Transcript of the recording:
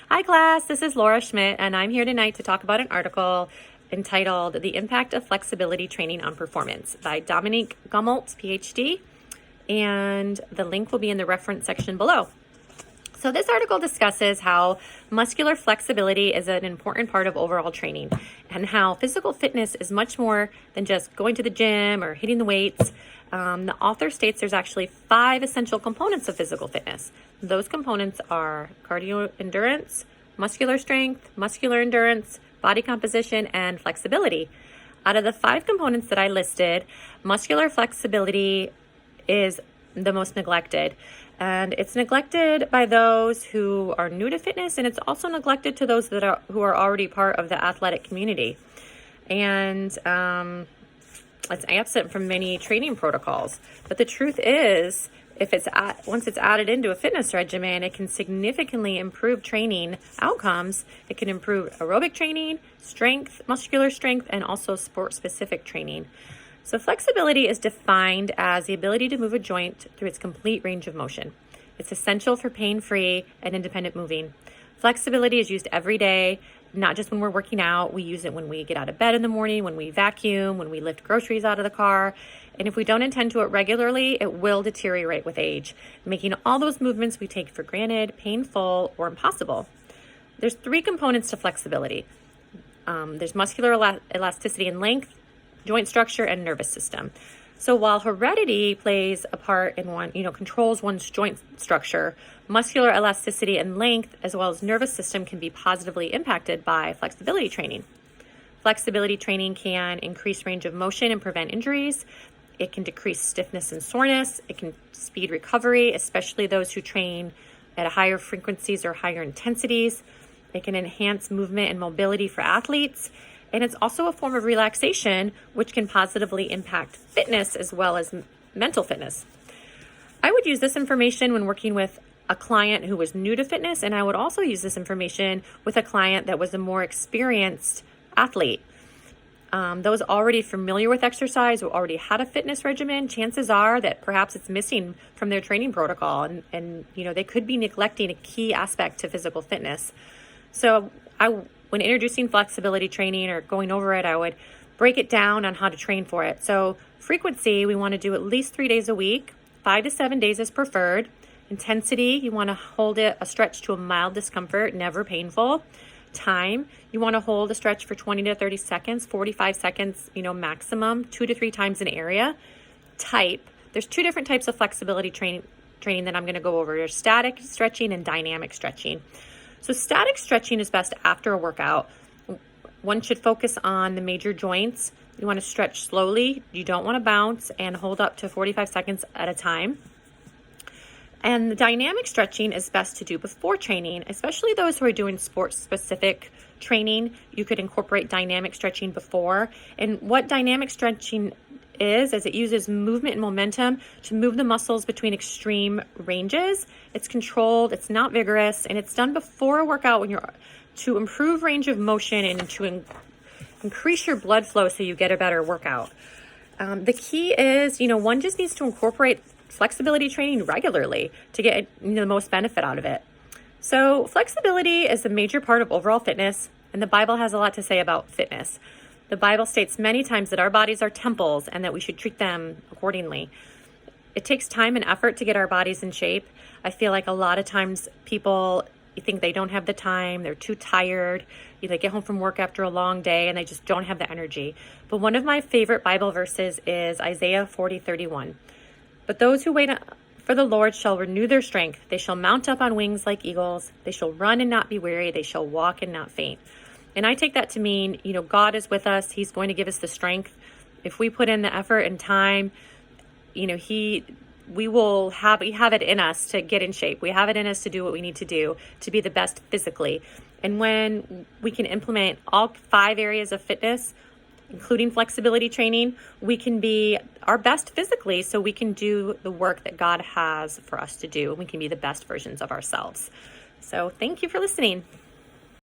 Hi class, this is Laura Schmidt and I'm here tonight to talk about an article entitled The Impact of Flexibility Training on Performance by Dominique Gummelt, PhD, and the link will be in the reference section below. So this article discusses how muscular flexibility is an important part of overall training and how physical fitness is much more than just going to the gym or hitting the weights. The author states there's actually 5 essential components of physical fitness. Those components are cardio endurance, muscular strength, muscular endurance, body composition, and flexibility. Out of the 5 components that I listed, muscular flexibility is the most neglected. And it's neglected by those who are new to fitness, and it's also neglected to those who are already part of the athletic community. And it's absent from many training protocols. But the truth is, once it's added into a fitness regimen, it can significantly improve training outcomes. It can improve aerobic training, strength, muscular strength, and also sport-specific training. So flexibility is defined as the ability to move a joint through its complete range of motion. It's essential for pain-free and independent moving. Flexibility is used every day, not just when we're working out. We use it when we get out of bed in the morning, when we vacuum, when we lift groceries out of the car. And if we don't attend to it regularly, it will deteriorate with age, making all those movements we take for granted painful or impossible. There's 3 components to flexibility. There's muscular elasticity and length, joint structure, and nervous system. So while heredity plays a part in controls one's joint structure, muscular elasticity and length, as well as nervous system, can be positively impacted by flexibility training. Flexibility training can increase range of motion and prevent injuries. It can decrease stiffness and soreness. It can speed recovery, especially those who train at higher frequencies or higher intensities. It can enhance movement and mobility for athletes. And it's also a form of relaxation, which can positively impact fitness as well as mental fitness. I would use this information when working with a client who was new to fitness, and I would also use this information with a client that was a more experienced athlete. Those already familiar with exercise, who already had a fitness regimen, chances are that perhaps it's missing from their training protocol, and they could be neglecting a key aspect to physical fitness. So when introducing flexibility training or going over it, I would break it down on how to train for it. So frequency, we want to do at least 3 days a week. 5 to 7 days is preferred. Intensity, you want to hold a stretch to a mild discomfort, never painful. Time, you want to hold a stretch for 20 to 30 seconds, 45 seconds, maximum, 2 to 3 times an area. Type, there's 2 different types of flexibility training that I'm going to go over. There's static stretching and dynamic stretching. So static stretching is best after a workout. One should focus on the major joints. You want to stretch slowly. You don't want to bounce, and hold up to 45 seconds at a time. And the dynamic stretching is best to do before training, especially those who are doing sports-specific training. You could incorporate dynamic stretching before. And what dynamic stretching is it uses movement and momentum to move the muscles between extreme ranges. It's controlled, it's not vigorous, and it's done before a workout to improve range of motion and to increase your blood flow so you get a better workout. The key is, one just needs to incorporate flexibility training regularly to get the most benefit out of it. So flexibility is a major part of overall fitness, and the Bible has a lot to say about fitness. The Bible states many times that our bodies are temples and that we should treat them accordingly. It takes time and effort to get our bodies in shape. I feel like a lot of times people think they don't have the time, they're too tired, they get home from work after a long day and they just don't have the energy. But one of my favorite Bible verses is Isaiah 40:31. But those who wait for the Lord shall renew their strength. They shall mount up on wings like eagles. They shall run and not be weary. They shall walk and not faint. And I take that to mean, God is with us. He's going to give us the strength. If we put in the effort and time, we have it in us to get in shape. We have it in us to do what we need to do to be the best physically. And when we can implement all 5 areas of fitness, including flexibility training, we can be our best physically, so we can do the work that God has for us to do. We can be the best versions of ourselves. So thank you for listening.